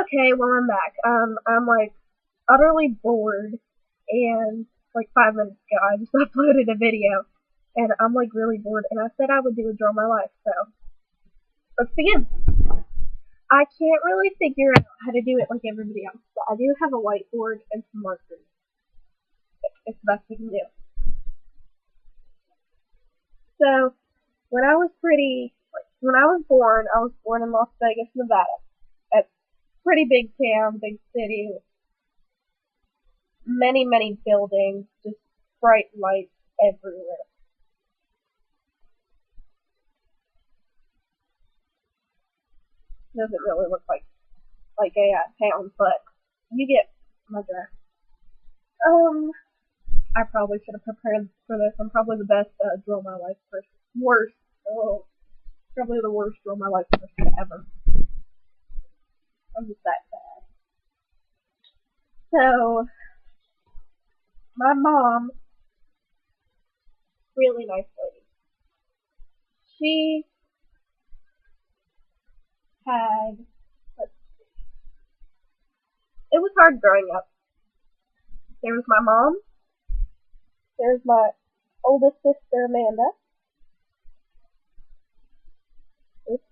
Okay, well I'm back. I'm like utterly bored, and like 5 minutes ago I just uploaded a video, and I'm like really bored, and I said I would do a draw my life. So let's begin. I can't really figure out how to do it like everybody else, but I do have a whiteboard and some markers. It's the best we can do. So when I was born in Las Vegas, Nevada. It's a pretty big town, big city, many buildings, just bright lights everywhere. It doesn't really look like a town, but you get my drift. Um, I probably should have prepared for this. I'm probably the best drill my life person. Worst. Oh, probably the worst drill my life person ever. I'm just that bad. So my mom, really nice lady. She had. It was hard growing up. There was my mom. There's my oldest sister Amanda. Oops,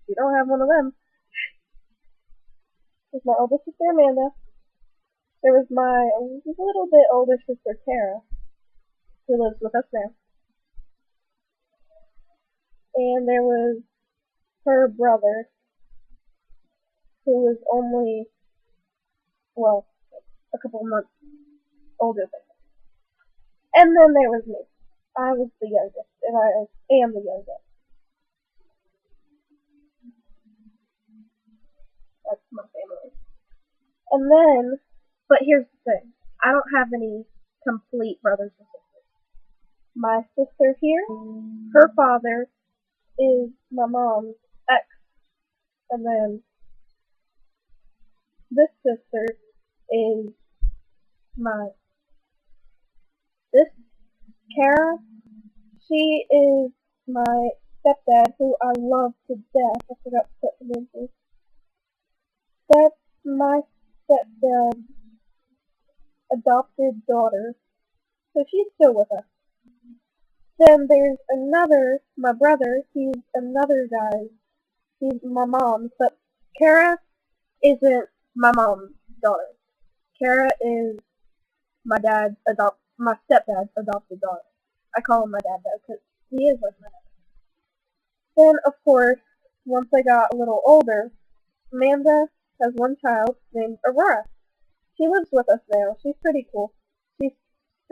you don't have one of them. There's my oldest sister Amanda. There was my little bit older sister Tara, who lives with us now. And there was her brother, who was only, well, a couple of months older than me. And then there was me. I was the youngest, and I am the youngest. That's my family. And then, but here's the thing. I don't have any complete brothers and sisters. My sister here, her father is my mom's ex. And then this sister is this Kara, she is my stepdad, who I love to death. I forgot to put him in here. That's my stepdad's adopted daughter, so she's still with us. Then there's my brother, he's another guy. He's my mom's, but Kara isn't my mom's daughter. Kara is my stepdad's adopted daughter. I call him my dad though, because he is like my dad. Then, of course, once I got a little older, Amanda has one child named Aurora. She lives with us now. She's pretty cool. She's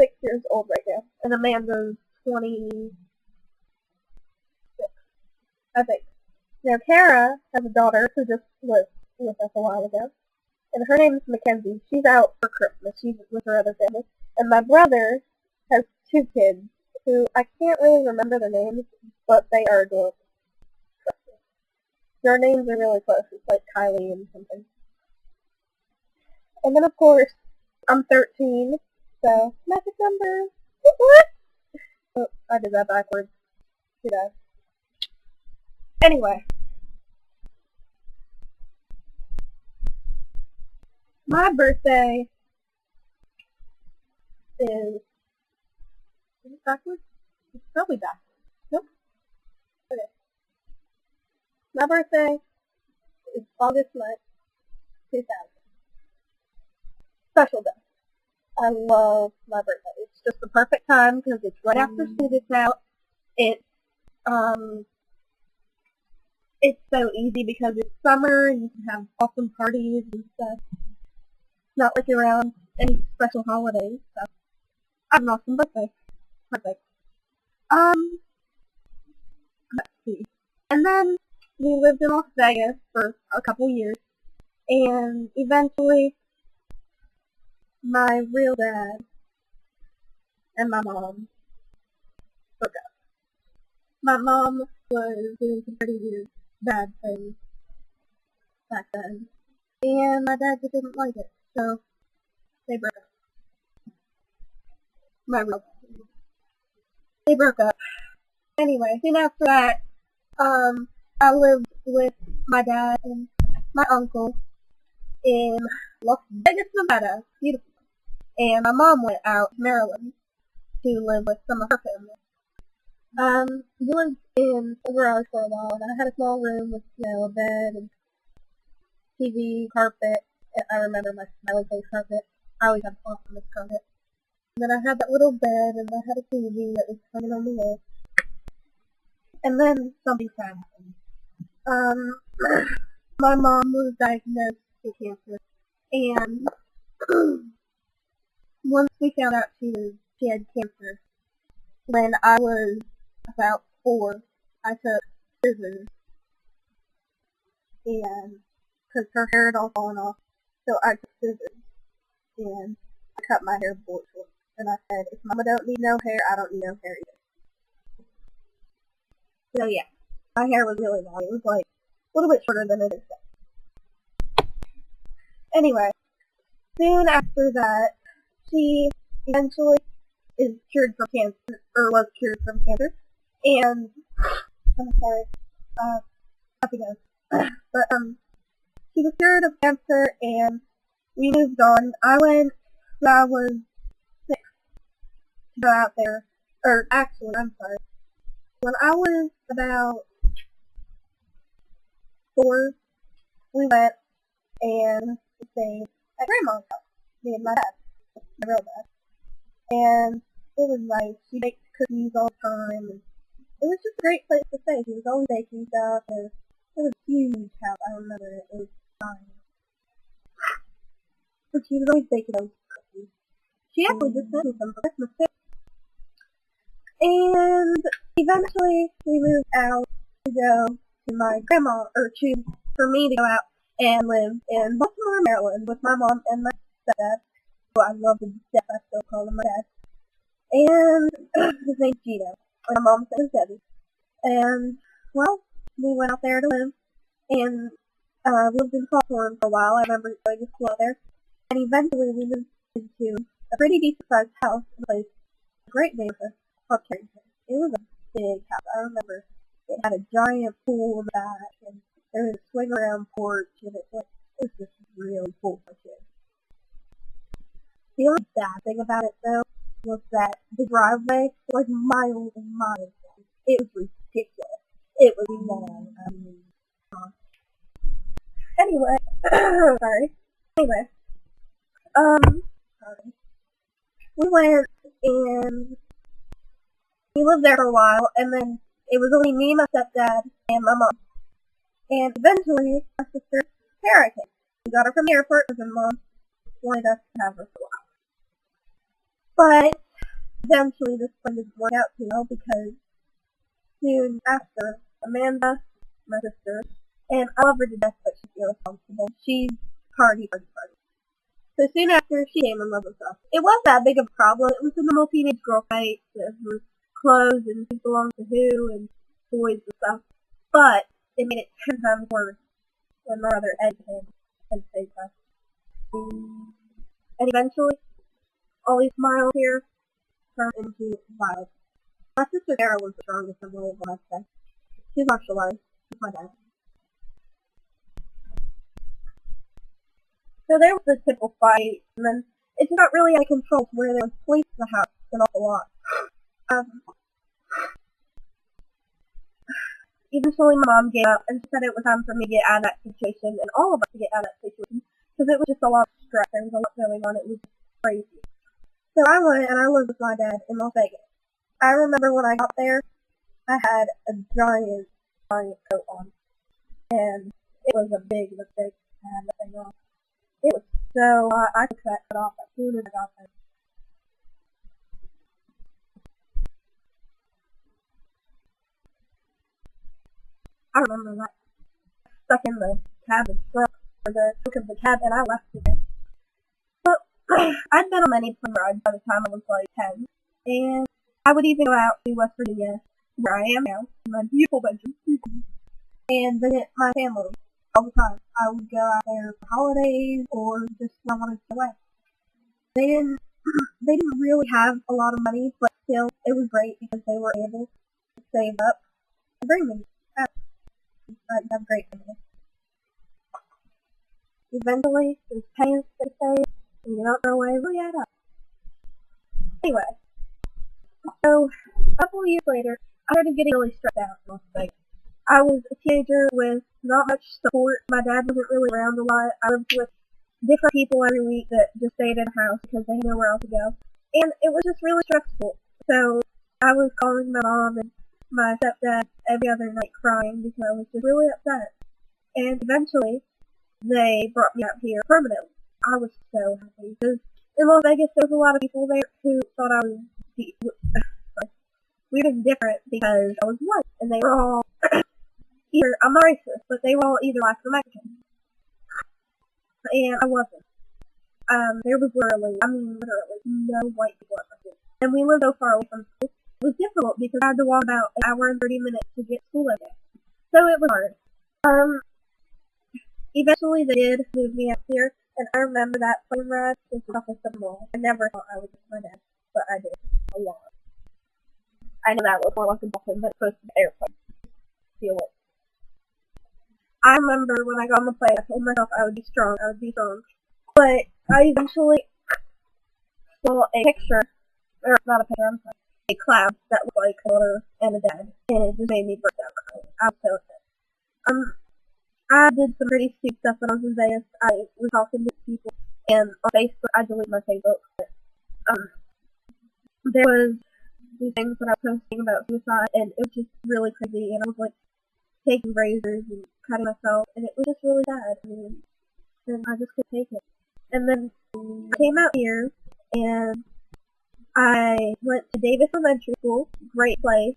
6 years old right now, and Amanda's 26, I think. Now, Kara has a daughter who just lived with us a while ago, and her name is Mackenzie. She's out for Christmas. She's with her other family. And my brother has two kids who I can't really remember their names, but they are adorable. Their names are really close. It's like Kylie and something. And then, of course, I'm 13, so magic number. Oh, I did that backwards. Did I? Anyway. My birthday is it backwards? It's probably backwards. Nope. Okay. My birthday is August 9th, 2000. Special day. I love my birthday. It's just the perfect time because it's right after students out. It's so easy because it's summer and you can have awesome parties and stuff. Not like around any special holidays, so I have an awesome birthday. Perfect. Let's see. And then we lived in Las Vegas for a couple years, and eventually my real dad and my mom broke up. My mom was doing some pretty weird, bad things back then, and my dad just didn't like it, so they broke up. My real dad. They broke up. Anyway, soon after that, I lived with my dad and my uncle in Las Vegas, Nevada. Beautiful. And my mom went out to Maryland to live with some of her family. We lived in Silver Valley for a while, and I had a small room with, a bed and TV, carpet. I remember my smiley face carpet. I always had awesome carpet. And then I had that little bed, and I had a TV that was hanging on the wall. And then something sad happened. My mom was diagnosed with cancer, and once we found out she had cancer, when I was about 4, I took scissors, and because her hair had all fallen off, so I took scissors, and I cut my hair board short, and I said, if Mama don't need no hair, I don't need no hair either. So yeah, my hair was really long. It was like a little bit shorter than it is now. Anyway, soon after that, she eventually is cured from cancer, or was cured from cancer, and, I'm sorry, nothing else. But, she was cured of cancer, and we moved on. I went when I was 6 to go out there, or actually, I'm sorry, when I was about 4, we went and stayed at Grandma's house, me and my dad, my real dad. And it was nice. She baked cookies all the time, and it was just a great place to stay. She was always baking stuff, and it was a huge house. I remember it. It was fine. But she was always baking those cookies. She actually just sent me some for Christmas too. And eventually we moved out to go to my grandma, for me to go out and live in Baltimore, Maryland with my mom and my stepdad, who I love to death. I still call him my dad. And his name's Gino. And my mom's name is Debbie. And, well, we went out there to live, and we lived in Hawthorne for a while. I remember going to school out there. And eventually we moved into a pretty decent-sized house in a place, a great neighborhood, called Carrington. It was a big house. I remember it had a giant pool in the back, and there was a swing-around porch, and it was just really cool for kids. The only bad thing about it, though, was that the driveway was miles and miles long. It was ridiculous. It was long. I mean, anyway, sorry. Anyway, sorry. We went and we lived there for a while, and then it was only me, my stepdad, and my mom. And eventually, my sister, Sarah came. We got her from the airport because my mom wanted us to have her for a while. But eventually this one didn't work out too well because soon after, Amanda, my sister, and I love her to death, but she's irresponsible. She's party. So soon after, she came in love with us. It wasn't that big of a problem. It was a normal teenage girl fight over clothes and who belonged to who and toys and stuff. But it made it 10 times worse when my brother Ed came and saved us. And eventually, all these smiles here turned into violence. My sister Sarah was the strongest of all of us. She's martialized with my dad. So there was this typical fight, and then it just got really out of control to where there was police in the house an awful lot. Eventually my mom gave up and said it was time for me to get out of that situation, and all of us to get out of that situation, because it was just a lot of stress. There was a lot going on. It was crazy. So I went and I lived with my dad in Las Vegas. I remember when I got there, I had a giant coat on, and it was a big mistake to have that thing on. It was so hot. I took that coat off as soon as I got there. I remember that. Stuck in the cab and trunk, or the trunk of the cab, and I left it. But I'd been on many plane rides by the time I was like 10, and I would even go out to West Virginia, where I am now, in my beautiful bedroom, and visit my family all the time. I would go out there for holidays or just when I wanted to go away. They didn't really have a lot of money, but still, it was great because they were able to save up and bring me out. I'd have great family. eventually, those pains they say, and you don't know why really add up. Anyway, so a couple of years later, I started getting really stressed out. I was a teenager with not much support. My dad wasn't really around a lot. I lived with different people every week that just stayed in the house because they had nowhere else to go. And it was just really stressful. So I was calling my mom and my stepdad every other night crying because I was just really upset. And eventually, they brought me out here permanently. I was so happy because in Las Vegas there was a lot of people there who thought I was weird and different because I was white, and they were all either, I'm not racist, but they were all either black or Mexican, and I wasn't. There was literally no white people at my school, and we lived so far away from school. It was difficult because I had to walk about an hour and 30 minutes to get to school every day, so it was hard. Eventually they did move me up here, and I remember that plane ride was the toughest of them all. I never thought I would miss my dad, but I did a lot. I know that was more like a dolphin, but supposed to be an airplane. Feel it. I remember when I got on the plane, I told myself I would be strong. But I eventually saw a picture, or not a picture, I'm sorry, a cloud that looked like a daughter and a dad, and it just made me break down crying. I was so upset. I did some pretty stupid stuff when I was in Vegas. I was talking to people, and on Facebook, I deleted my Facebook, but, there was these things that I was posting about suicide, and it was just really crazy, and I was, like, taking razors and cutting myself, and it was just really sad. And I just couldn't take it. And then I came out here, and I went to Davis Elementary School, great place,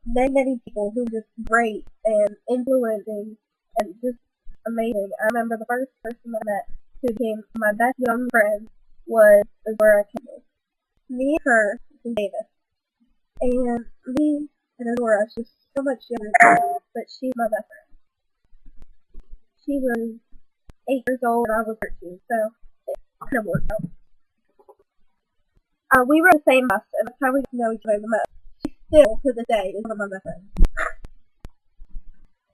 many people who were just great and influencing and just amazing. I remember the first person I met who became my best young friend was where I came from. Me and her in Davis. And me and Aurora, she's so much younger than me, but she's my best friend. She was 8 years old and I was 13, so it kind of worked out. We were in the same bus, and that's how we know each other the most. She still, to this day, is one of my best friends.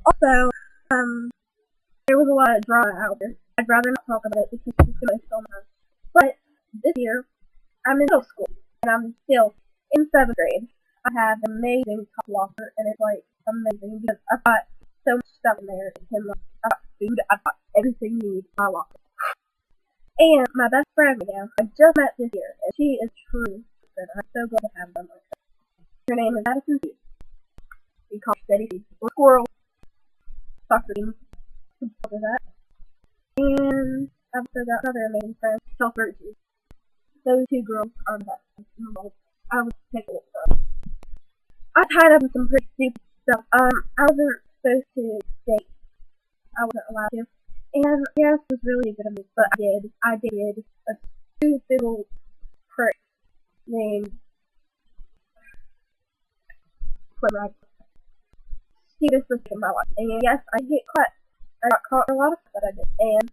Also, there was a lot of drama out there. I'd rather not talk about it because it's going to be so much. But this year, I'm in middle school, and I'm still in 7th grade. I have an amazing top locker, and it's like amazing because I've got so much stuff in there. I've got food, I've got everything you need in my locker. And my best friend right now, I just met this year, and she is truly good. I'm so glad to have them like her. Her name is Madison Seed. We call her Steady Seed, or Squirrel. Soccer team. After that. And I've also got another amazing friend, Chelsea Virtue. Those two girls are the best in the world. I would take a look for them. I tied up in some pretty stupid stuff. I wasn't supposed to date. I wasn't allowed to. And yes, it was really good of me, but I did a stupid little prick named Clever. Stupidest mistake in my life. And yes, I get caught. I got caught in a lot of stuff that I did. And,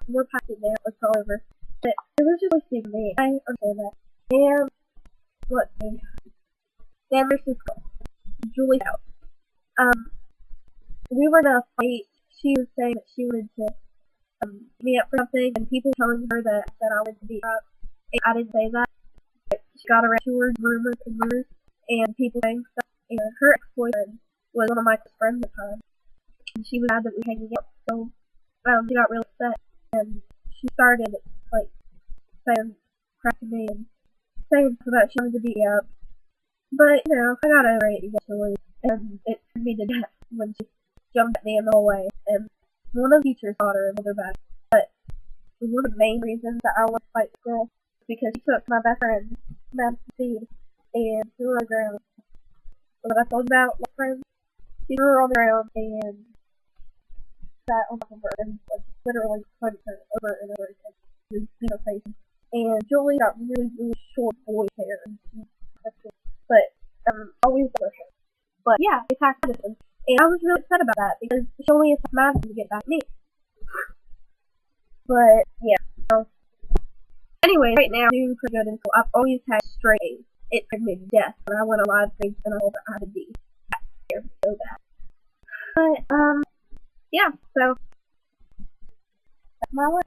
we're past it now, it's all over. But it was just really stupid of me. I understand that. And, let's see. San Francisco. Julie out. We were in a fight. She was saying that she wanted to meet up for something, and people telling her that I wanted to beat up. And I didn't say that. But she got around to her rumors, and people saying stuff. And her ex-boyfriend was one of my close friends at the time. And she was mad that we were hanging out, so she got real upset. And she started, saying crap to me and saying about she wanted to beat me up. But, I got over it eventually, and it turned me to death when she jumped at me in the hallway, and one of the teachers caught her and held her back. But one of the main reasons that I wanted to fight the girl was because she took my best friend, Madison Seed, and threw her on the ground. So that I told you about my friend, she threw her on the ground and sat on top of her and literally punched her over and over again to beat her face. And Julie got really, really short boy hair, and but always over her. But yeah, they attacked Madison. And I was really upset about that because she only attacked Madison to get back at me. But yeah. So, anyway, right now I'm doing pretty good in school. I've always had straight A's. It took me to death when I went a lot of things and I hope I had a D. Scared so bad. But yeah, so my way.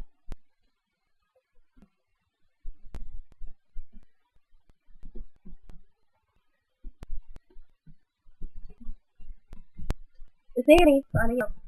It's Annie, signing out.